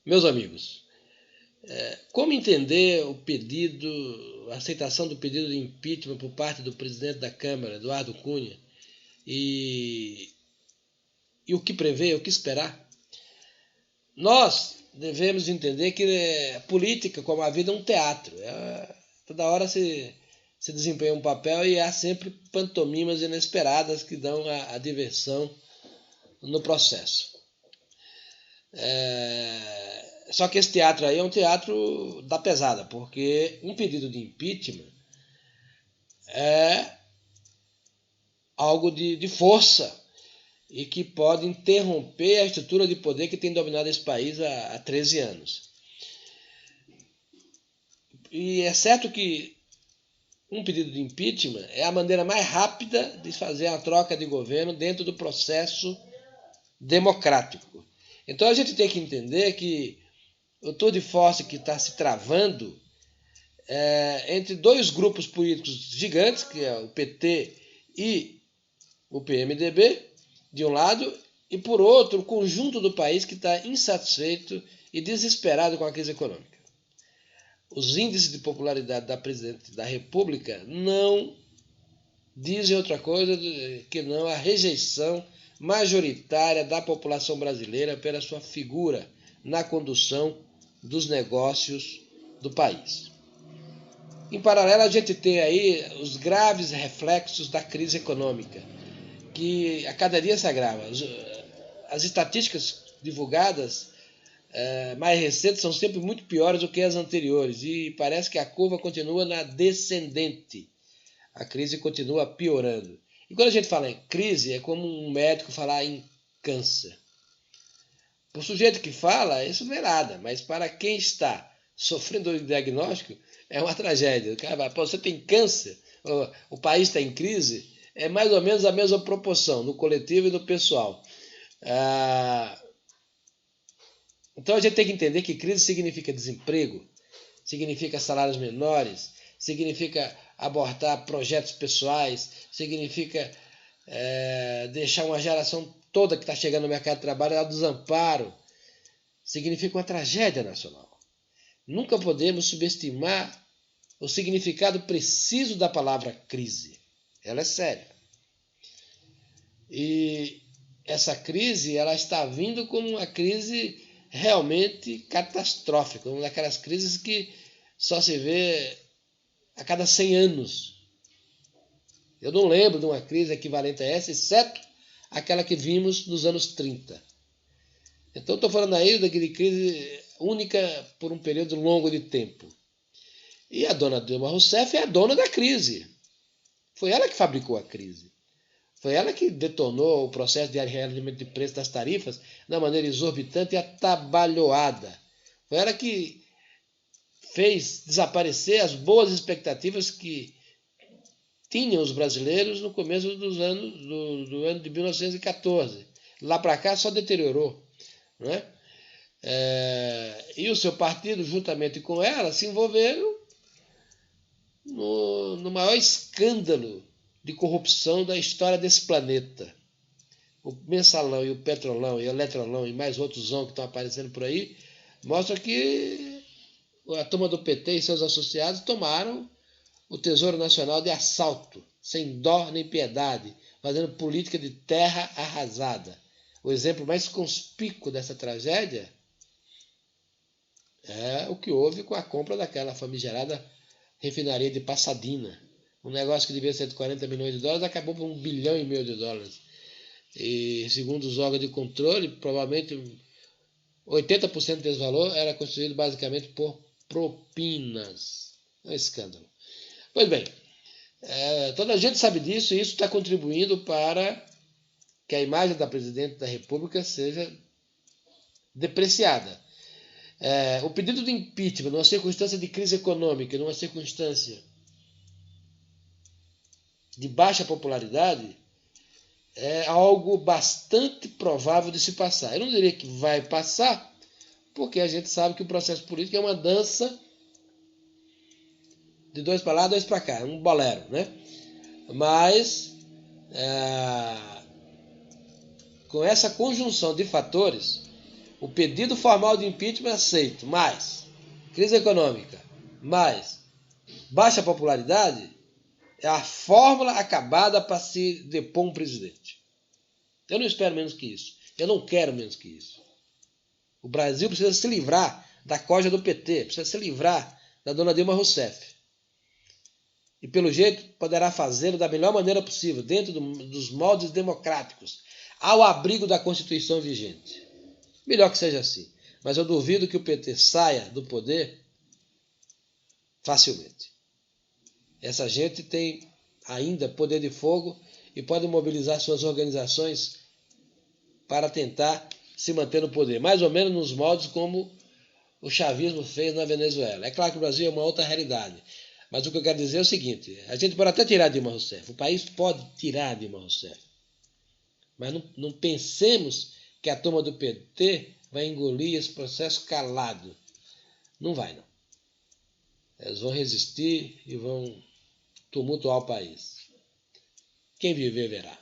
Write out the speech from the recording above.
Meus amigos, como entender a aceitação do pedido de impeachment por parte do presidente da Câmara, Eduardo Cunha, e o que prever, o que esperar? Nós devemos entender que a política, como a vida, é um teatro. Toda hora se desempenha um papel e há sempre pantomimas inesperadas que dão a diversão no processo. Só que esse teatro aí é um teatro da pesada, porque um pedido de impeachment é algo de força e que pode interromper a estrutura de poder que tem dominado esse país há 13 anos. E é certo que um pedido de impeachment é a maneira mais rápida de fazer a troca de governo dentro do processo democrático. Então a gente tem que entender que o tour de force que está se travando entre dois grupos políticos gigantes, que é o PT e o PMDB, de um lado, e por outro, o conjunto do país que está insatisfeito e desesperado com a crise econômica. Os índices de popularidade da presidente da República não dizem outra coisa que não a rejeição majoritária da população brasileira pela sua figura na condução dos negócios do país. Em paralelo, a gente tem aí os graves reflexos da crise econômica, que a cada dia se agrava. As estatísticas divulgadas mais recentes são sempre muito piores do que as anteriores e parece que a curva continua na descendente. A crise continua piorando. E quando a gente fala em crise, é como um médico falar em câncer. Para o sujeito que fala, isso não é nada, mas para quem está sofrendo o diagnóstico, é uma tragédia. O cara fala, pô, você tem câncer, o país está em crise, é mais ou menos a mesma proporção no coletivo e no pessoal. Então a gente tem que entender que crise significa desemprego, significa salários menores, significa abortar projetos pessoais, significa deixar uma geração toda que está chegando no mercado de trabalho ao desamparo, significa uma tragédia nacional. Nunca podemos subestimar o significado preciso da palavra crise. Ela é séria. E essa crise ela está vindo como uma crise realmente catastrófica, uma daquelas crises que só se vê a cada 100 anos. Eu não lembro de uma crise equivalente a essa, exceto aquela que vimos nos anos 30. Então estou falando aí de crise única por um período longo de tempo. E a dona Dilma Rousseff é a dona da crise. Foi ela que fabricou a crise. Foi ela que detonou o processo de realinhamento de preço das tarifas de uma maneira exorbitante e atabalhoada. Foi ela que fez desaparecer as boas expectativas que tinham os brasileiros no começo do ano de 1914. Lá para cá só deteriorou. Não é? E o seu partido, juntamente com ela, se envolveram no maior escândalo de corrupção da história desse planeta. O Mensalão e o Petrolão e o Eletrolão e mais outros que estão aparecendo por aí mostram que a turma do PT e seus associados tomaram o Tesouro Nacional de assalto, sem dó nem piedade, fazendo política de terra arrasada. O exemplo mais conspícuo dessa tragédia é o que houve com a compra daquela famigerada refinaria de Pasadena. Um negócio que devia ser de 40 milhões de dólares acabou por $1,5 bilhão. E segundo os órgãos de controle, provavelmente 80% desse valor era constituído basicamente por propinas. É um escândalo. Pois bem, toda a gente sabe disso e isso está contribuindo para que a imagem da presidente da República seja depreciada. O pedido de impeachment, numa circunstância de crise econômica, numa circunstância de baixa popularidade, é algo bastante provável de se passar. Eu não diria que vai passar, porque a gente sabe que o processo político é uma dança de dois para lá, dois para cá, um bolero, né? Mas com essa conjunção de fatores, O pedido formal de impeachment aceito, mais crise econômica, mais baixa popularidade, é a fórmula acabada para se depor um presidente. Eu não espero menos que isso. Eu não quero menos que isso. O Brasil precisa se livrar da corja do PT, precisa se livrar da dona Dilma Rousseff. E, pelo jeito, poderá fazê-lo da melhor maneira possível, dentro dos moldes democráticos, ao abrigo da Constituição vigente. Melhor que seja assim. Mas eu duvido que o PT saia do poder facilmente. Essa gente tem ainda poder de fogo e pode mobilizar suas organizações para tentar se manter no poder, mais ou menos nos moldes como o chavismo fez na Venezuela. É claro que o Brasil é uma outra realidade, mas o que eu quero dizer é o seguinte: a gente pode até tirar Dilma Rousseff, o país pode tirar Dilma Rousseff, mas não pensemos que a turma do PT vai engolir esse processo calado. Não vai, não. Eles vão resistir e vão tumultuar o país. Quem viver, verá.